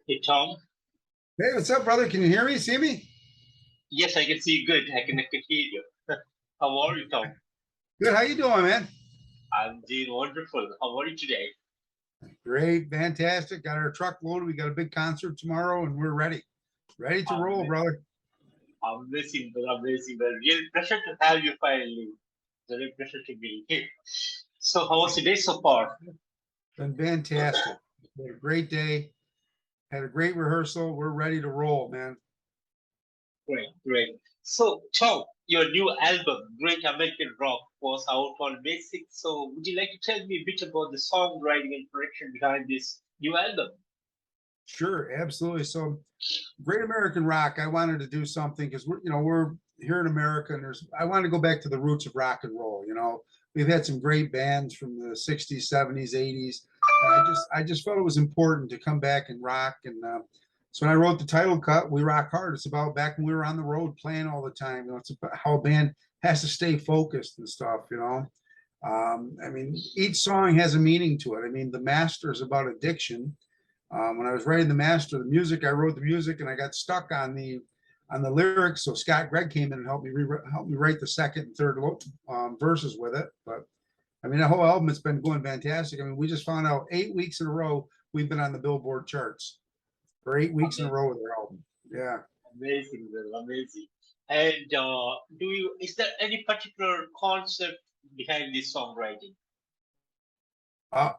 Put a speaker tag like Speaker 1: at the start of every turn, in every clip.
Speaker 1: Hey Tom.
Speaker 2: Hey, what's up, brother? Can you hear me? See me?
Speaker 1: Yes, I can see you good. I can hear you. How are you, Tom?
Speaker 2: Good. How you doing, man?
Speaker 1: I'm doing wonderful. How are you today?
Speaker 2: Great, fantastic. Got our truck loaded. We got a big concert tomorrow, and we're ready, ready to roll,
Speaker 1: Am-
Speaker 2: brother.
Speaker 1: Amazing, well, amazing. Well, real pleasure to have you finally. It's a real pleasure to be here. So, how was your day so far?
Speaker 2: Been fantastic. Had a great day. Had a great rehearsal. We're ready to roll, man.
Speaker 1: Great, great. So, Tom, your new album, Great American Rock, was out on May 6th. So, would you like to tell me a bit about the songwriting and production behind this new album?
Speaker 2: Sure, absolutely. So, Great American Rock. I wanted to do something because we're here in America, and I want to go back to the roots of rock and roll. We've had some great bands from the '60s, '70s, '80s. And I just felt it was important to come back and rock. And so when I wrote the title cut, "We Rock Hard," it's about back when we were on the road playing all the time. It's about how a band has to stay focused and stuff. I mean, each song has a meaning to it. I mean, the master is about addiction. When I was writing the master, the music, I wrote the music, and I got stuck on the lyrics. So Scott Gregg came in and helped me write the second and third verses with it. But I mean, the whole album has been going fantastic. I mean, we just found out 8 weeks in a row we've been on the Billboard charts for 8 weeks in a row with our album. Yeah.
Speaker 1: Amazing, well, amazing. And is there any particular concept behind this songwriting?
Speaker 2: Uh,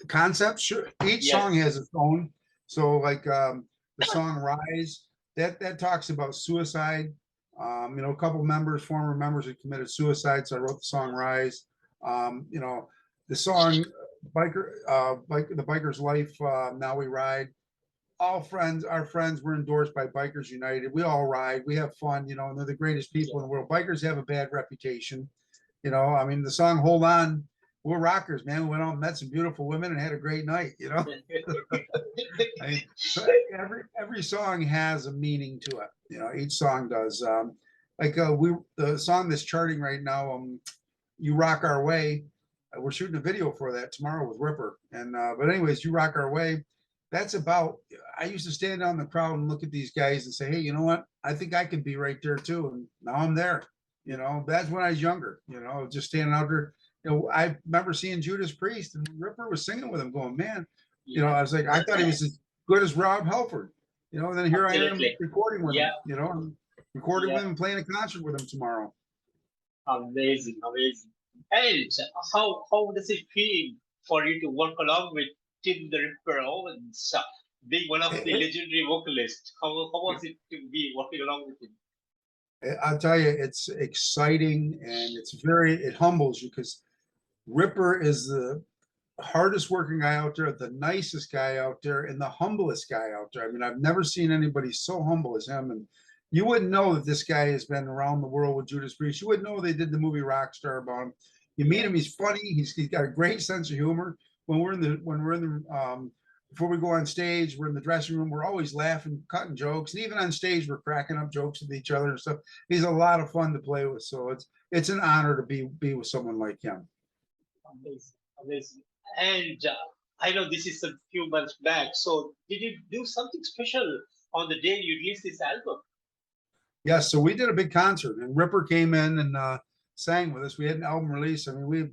Speaker 2: Concept, sure. Each song
Speaker 1: Yes.
Speaker 2: has its own. So like the song Rise, that talks about suicide. A couple members, former members had committed suicide, so I wrote the song Rise. The song the biker's life, now we ride. All friends, our friends were endorsed by Bikers United. We all ride, we have fun, and they're the greatest people in the world. Bikers have a bad reputation. I mean, the song Hold On, we're rockers, man. We went out and met some beautiful women and had a great night. I mean, so every song has a meaning to it. Each song does. The song that's charting right now, "You Rock Our Way." We're shooting a video for that tomorrow with Ripper. And but anyways, "You Rock Our Way." That's about. I used to stand down in the crowd and look at these guys and say, "Hey, you know what? I think I could be right there too." And now I'm there. That's when I was younger. Just standing out there. I remember seeing Judas Priest and Ripper was singing with him, going, "Man." I
Speaker 1: Yeah,
Speaker 2: was like, I thought he was as good as Rob Halford. And then here I am
Speaker 1: absolutely.
Speaker 2: recording with
Speaker 1: Yeah,
Speaker 2: him. I'm recording with
Speaker 1: yeah.
Speaker 2: him and playing a concert with him tomorrow.
Speaker 1: Amazing, amazing. And how does it feel for you to work along with Tim the Ripper Owens, being one of the
Speaker 2: It,
Speaker 1: legendary vocalists? How was it to be working along with him?
Speaker 2: I'll tell you, it's exciting and it humbles you because Ripper is the hardest working guy out there, the nicest guy out there, and the humblest guy out there. I mean, I've never seen anybody so humble as him. And you wouldn't know that this guy has been around the world with Judas Priest. You wouldn't know they did the movie Rockstar about him. You meet
Speaker 1: Yeah,
Speaker 2: him, he's funny. He's got a great sense of humor. When we're in the before we go on stage, we're in the dressing room. We're always laughing, cutting jokes, and even on stage, we're cracking up jokes with each other and stuff. He's a lot of fun to play with. So it's an honor to be with someone like him.
Speaker 1: amazing, amazing. And I know this is a few months back. So did you do something special on the day you released this album?
Speaker 2: Yes, so we did a big concert, and Ripper came in and sang with us. We had an album release. I mean,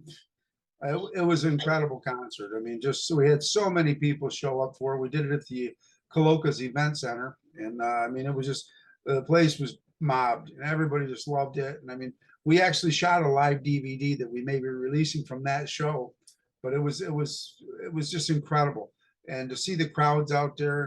Speaker 2: it was an incredible concert. I mean, just so we had so many people show up for it. We did it at the Colocas Event Center, and I mean, it was just the place was mobbed, and everybody just loved it. And I mean, we actually shot a live DVD that we may be releasing from that show, but it was just incredible, and to see the crowds out there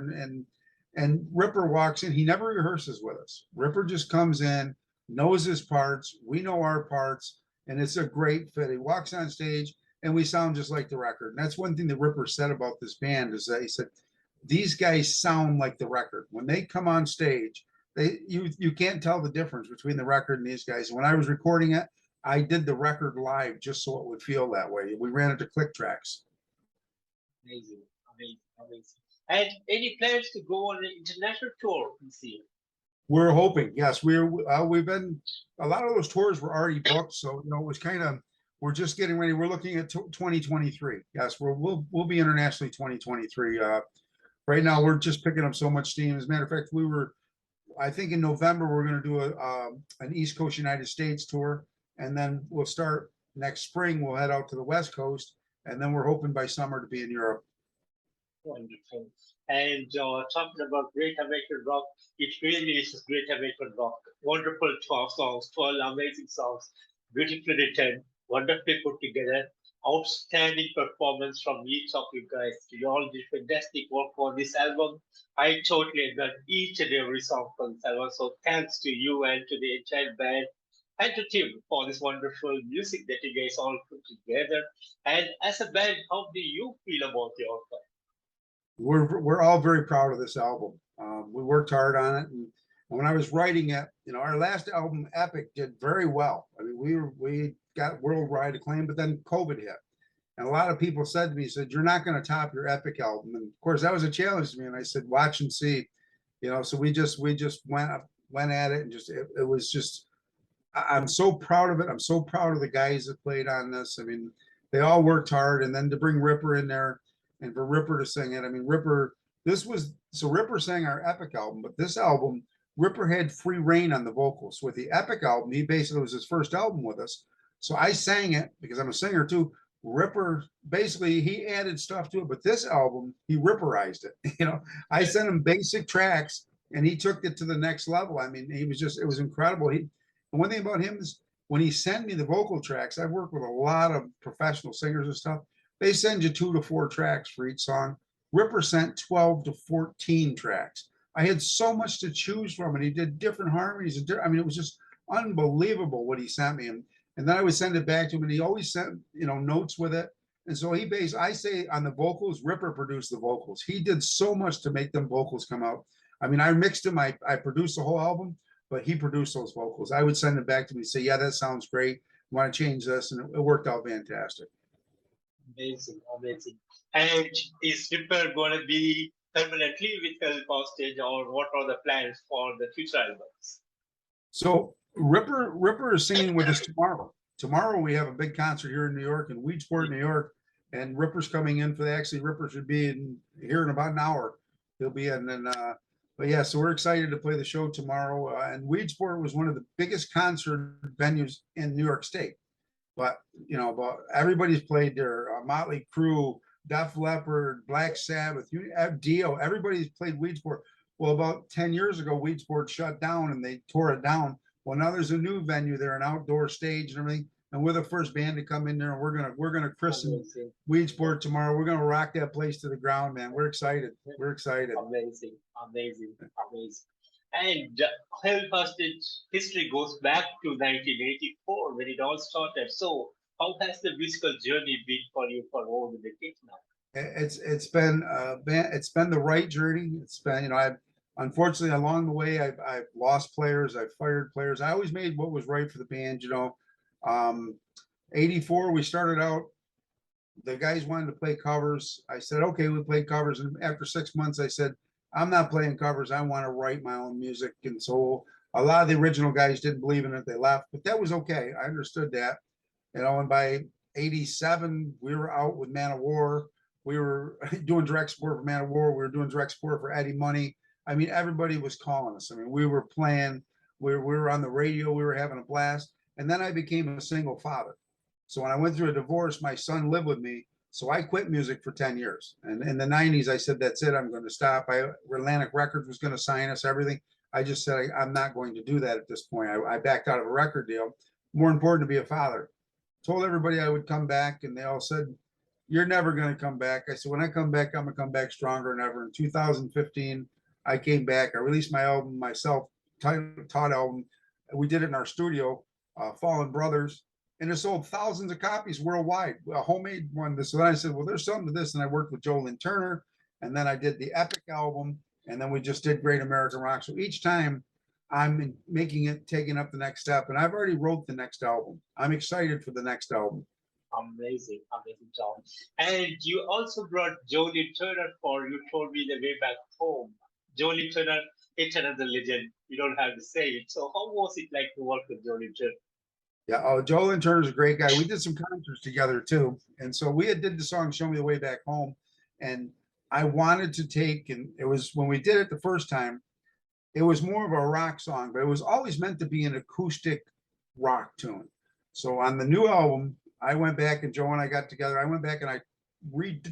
Speaker 2: and Ripper walks in. He never rehearses with us. Ripper just comes in, knows his parts. We know our parts, and it's a great fit. He walks on stage, and we sound just like the record. And that's one thing that Ripper said about this band is that he said these guys sound like the record when they come on stage. You can't tell the difference between the record and these guys. And when I was recording it, I did the record live just so it would feel that way. We ran it to click tracks.
Speaker 1: Amazing, amazing, amazing. And any plans to go on an international tour this year?
Speaker 2: We're hoping, yes. We've been a lot of those tours were already booked, so it was kind of we're just getting ready. We're looking at 2023. Yes, we'll be internationally 2023. right now we're just picking up so much steam. As a matter of fact, I think in November, we're going to do an East Coast United States tour. And then we'll start next spring. We'll head out to the West Coast. And then we're hoping by summer to be in Europe.
Speaker 1: Wonderful. And talking about Great American Rock, it really is Great American Rock. Wonderful 12 songs, 12 amazing songs, beautifully written, wonderfully put together. Outstanding performance from each of you guys. You all did fantastic work for this album. I totally enjoyed each and every song for this album. So thanks to you and to the entire band and to Tim for this wonderful music that you guys all put together. And as a band, how do you feel about the outcome?
Speaker 2: We're all very proud of this album. We worked hard on it, and when I was writing it, our last album, Epic, did very well. I mean, we got worldwide acclaim, but then COVID hit, and a lot of people said to me, "You're not going to top your Epic album." And of course, that was a challenge to me, and I said, "Watch and see." So we just went at it, and it was just. I'm so proud of it. I'm so proud of the guys that played on this. I mean, they all worked hard, and then to bring Ripper in there, and for Ripper to sing it. I mean, Ripper sang our Epic album, but this album, Ripper had free reign on the vocals. With the Epic album, he basically was his first album with us. So I sang it because I'm a singer too. Ripper, basically, he added stuff to it, but this album, he Ripperized it. I sent him basic tracks and he took it to the next level. I mean, it was incredible. And one thing about him is when he sent me the vocal tracks, I've worked with a lot of professional singers and stuff. They send you 2 to 4 tracks for each song. Ripper sent 12 to 14 tracks. I had so much to choose from, and he did different harmonies. I mean, it was just unbelievable what he sent me. And then I would send it back to him, and he always sent, notes with it. And so I say on the vocals, Ripper produced the vocals. He did so much to make them vocals come out. I mean, I mixed them, I produced the whole album, but he produced those vocals. I would send it back to him and say, yeah, that sounds great. Want to change this? And it worked out fantastic.
Speaker 1: Amazing. And is Ripper going to be permanently with Help Hostage, or what are the plans for the future albums?
Speaker 2: So Ripper is singing with us tomorrow. Tomorrow we have a big concert here in New York, in Weedsport, New York, and Ripper's coming in for that. Actually, Ripper should be here in about an hour. He'll be in, but yeah, so we're excited to play the show tomorrow. And Weedsport was one of the biggest concert venues in New York State. But everybody's played there. Motley Crue, Def Leppard, Black Sabbath, Dio. Everybody's played Weedsport. Well, about 10 years ago, Weedsport shut down and they tore it down. Well, now there's a new venue there, an outdoor stage and everything. And we're the first band to come in there, and we're gonna christen Weedsport tomorrow. We're gonna rock that place to the ground, man. We're excited.
Speaker 1: Amazing. And Help Hostage history goes back to 1984 when it all started. So how has the musical journey been for you for over the decades now?
Speaker 2: It's been the right journey. It's been, I've unfortunately along the way I've lost players, I've fired players. I always made what was right for the band. 84 we started out, the guys wanted to play covers. I said, okay, we played covers, and after 6 months I said, I'm not playing covers, I want to write my own music. And so a lot of the original guys didn't believe in it, they left, but that was okay. I understood that. And by 87 we were out with Manowar. We were doing direct support for Manowar. We were doing direct support for Eddie Money. I mean, everybody was calling us. I mean, we were playing, we were on the radio, we were having a blast. And then I became a single father. So when I went through a divorce, my son lived with me. So I quit music for 10 years. And in the 90s, I said, that's it, I'm going to stop. Atlantic Records was going to sign us, everything. I just said, I'm not going to do that at this point. I backed out of a record deal. More important to be a father. Told everybody I would come back, and they all said, you're never going to come back. I said, when I come back, I'm going to come back stronger than ever. In 2015, I came back. I released my album, my self-taught album. We did it in our studio, Fallen Brothers, and it sold thousands of copies worldwide, a homemade one. So then I said, well, there's something to this. And I worked with Joel and Turner, and then I did the Epic album, and then we just did Great American Rock. So each time I'm taking up the next step, and I've already wrote the next album. I'm excited for the next album.
Speaker 1: Amazing, John. And you also brought Jolie Turner you told me the way back home. Jolie Turner, it's another legend. You don't have to say it. So how was it like to work with Jolie Turner?
Speaker 2: Yeah, Joel Turner's a great guy. We did some concerts together too. And so we did the song Show Me the Way Back Home. And I wanted to take, and it was when we did it the first time, it was more of a rock song, but it was always meant to be an acoustic rock tune. So on the new album, I went back and Joe and I got together. I went back and I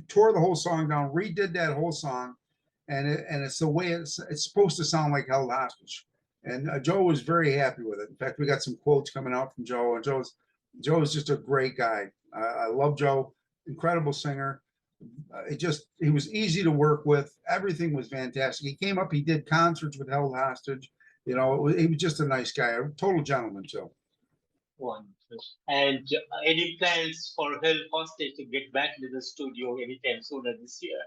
Speaker 2: tore the whole song down, redid that whole song, and it's the way it's supposed to sound like Held Hostage. And Joe was very happy with it. In fact, we got some quotes coming out from Joe, and Joe's just a great guy. I love Joe, incredible singer. He was easy to work with. Everything was fantastic. He came up, he did concerts with Held Hostage. He was just a nice guy, a total gentleman too.
Speaker 1: Wonderful. And any plans for Hell Hostage to get back into the studio anytime sooner this year?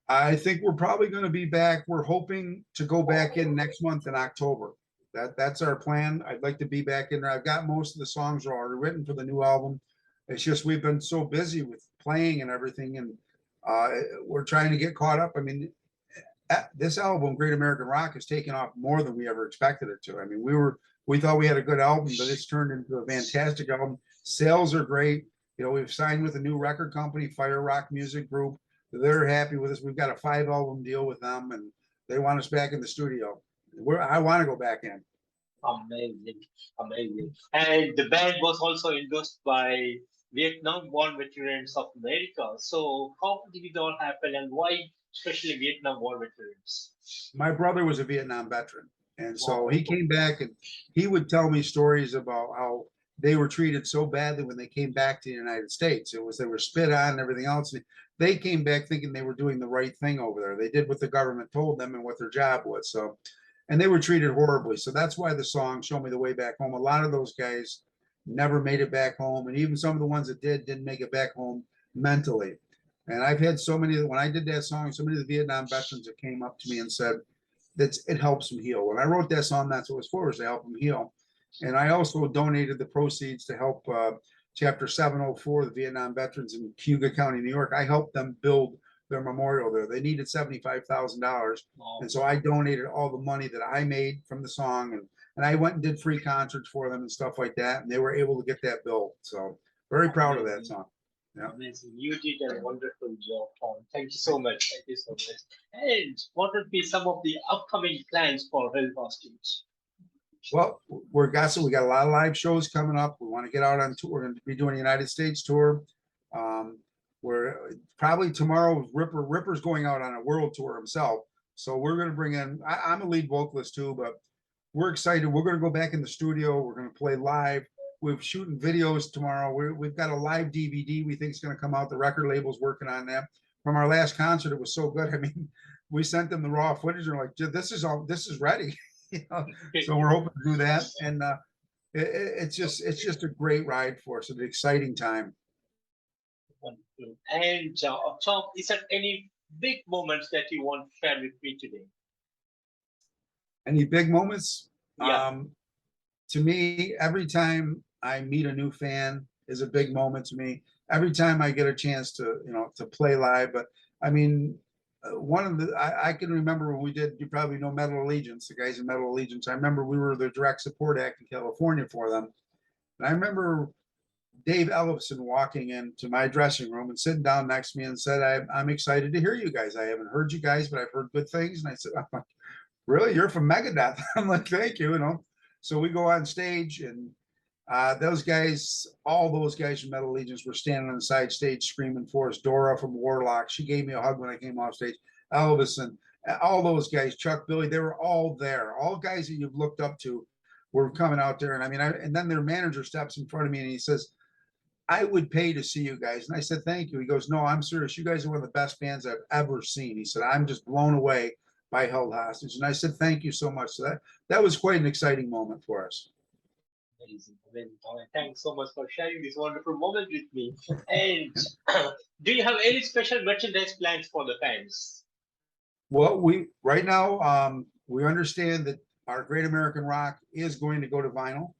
Speaker 2: I think we're probably going to be back. We're hoping to go back in next month in October. That's our plan. I'd like to be back in there. I've got most of the songs already written for the new album. It's just we've been so busy with playing and everything, and we're trying to get caught up. I mean, this album, Great American Rock, has taken off more than we ever expected it to. I mean, we thought we had a good album, but it's turned into a fantastic album. Sales are great. We've signed with a new record company, Fire Rock Music Group. They're happy with us. We've got a 5-album deal with them, and they want us back in the studio. I want to go back in.
Speaker 1: Amazing, amazing. And the band was also endorsed by Vietnam War Veterans of America. So how did it all happen, and why especially Vietnam War veterans?
Speaker 2: My brother was a Vietnam veteran, and so he came back, and he would tell me stories about how they were treated so badly when they came back to the United States. They were spit on and everything else. They came back thinking they were doing the right thing over there. They did what the government told them and what their job was. So, and they were treated horribly. So that's why the song Show Me the Way Back Home. A lot of those guys never made it back home. And even some of the ones that didn't make it back home mentally. And I've had so many, when I did that song, so many of the Vietnam veterans that came up to me and said that it helps them heal. When I wrote that song, that's what it was for, is to help them heal. And I also donated the proceeds to help Chapter 704, the Vietnam veterans in Cuba County, New York. I helped them build their memorial there. They needed $75,000. Wow. And so I donated all the money that I made from the song. And I went and did free concerts for them and stuff like that. And they were able to get that built. So very proud of that song.
Speaker 1: Yeah. Amazing. You did a wonderful job, Tom. Thank you so much. Thank you so much. And what would be some of the upcoming plans for Hell Hostage?
Speaker 2: Well, we got a lot of live shows coming up. We want to get out on tour. We're going to be doing a United States tour. We're probably tomorrow. Ripper's going out on a world tour himself. So we're going to bring in. I'm a lead vocalist too, but we're excited. We're going to go back in the studio. We're going to play live. We're shooting videos tomorrow. We've got a live DVD we think is going to come out. The record label's working on that. From our last concert, it was so good. I mean, we sent them the raw footage and like, this is ready. So we're hoping to do that, and it's just a great ride for us. It's an exciting time.
Speaker 1: And Tom, is there any big moments that you want to share with me today?
Speaker 2: Any big moments?
Speaker 1: Yeah.
Speaker 2: To me, every time I meet a new fan is a big moment to me. Every time I get a chance to play live, but I mean. I can remember when we did, you probably know Metal Allegiance, the guys in Metal Allegiance. I remember we were the direct support act in California for them. And I remember Dave Ellefson walking into my dressing room and sitting down next to me and said, I'm excited to hear you guys. I haven't heard you guys, but I've heard good things. And I said, really? You're from Megadeth? I'm like, thank you. So we go on stage and all those guys from Metal Allegiance were standing on the side stage screaming for us. Dora from Warlock, she gave me a hug when I came off stage. Elvis and all those guys, Chuck, Billy, they were all there. All guys that you've looked up to were coming out there. And I mean, and then their manager steps in front of me and he says, I would pay to see you guys. And I said, thank you. He goes, no, I'm serious. You guys are one of the best bands I've ever seen. He said, I'm just blown away by Held Hostage. And I said, thank you so much. So that was quite an exciting moment for us.
Speaker 1: Amazing. Thanks so much for sharing this wonderful moment with me. And do you have any special merchandise plans for the fans?
Speaker 2: Well, right now we understand that our Great American Rock is going to go to vinyl,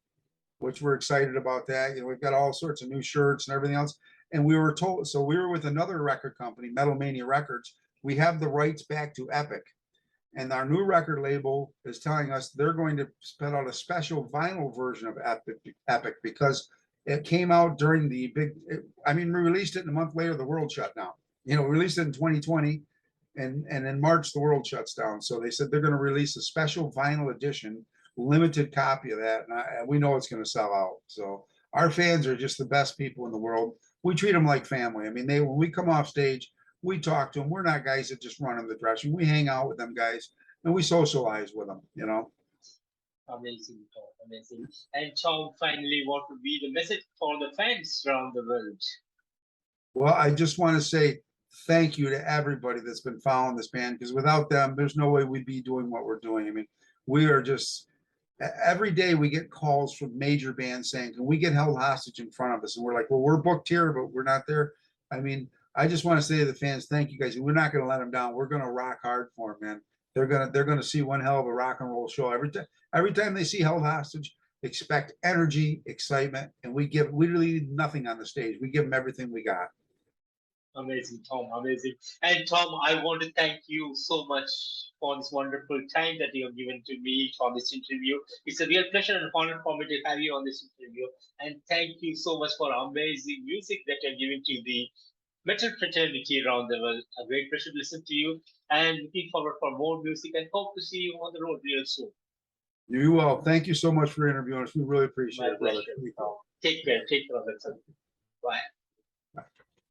Speaker 2: which we're excited about that. We've got all sorts of new shirts and everything else. And we were told, so we were with another record company, Metal Mania Records. We have the rights back to Epic. And our new record label is telling us they're going to put out a special vinyl version of Epic because it came out during the we released it and a month later, the world shut down. released it in 2020, and in March the world shuts down. So they said they're going to release a special vinyl edition, limited copy of that, and we know it's going to sell out. So our fans are just the best people in the world. We treat them like family. I mean, when we come off stage, we talk to them. We're not guys that just run in the dressing room. We hang out with them guys and we socialize with them.
Speaker 1: Amazing, Tom. Amazing. And Tom, finally, what would be the message for the fans around the world?
Speaker 2: Well, I just want to say thank you to everybody that's been following this band, because without them, there's no way we'd be doing what we're doing. I mean, we are just, every day we get calls from major bands saying, can we get held hostage in front of us? And we're like, well, we're booked here, but we're not there. I mean, I just want to say to the fans, thank you guys. We're not going to let them down. We're going to rock hard for them, man. They're gonna see one hell of a rock and roll show every time they see held hostage. Expect energy, excitement, and we really leave nothing on the stage. We give them everything we got.
Speaker 1: Amazing, Tom. Amazing. And Tom, I want to thank you so much for this wonderful time that you have given to me for this interview. It's a real pleasure and honor for me to have you on this interview. And thank you so much for amazing music that you're giving to the metal fraternity around the world. A great pleasure to listen to you, and looking forward for more music, and hope to see you on the road real soon.
Speaker 2: You will. Thank you so much for interviewing us. We really appreciate
Speaker 1: My
Speaker 2: it, brother.
Speaker 1: pleasure. Take care. Take care of yourself. Bye.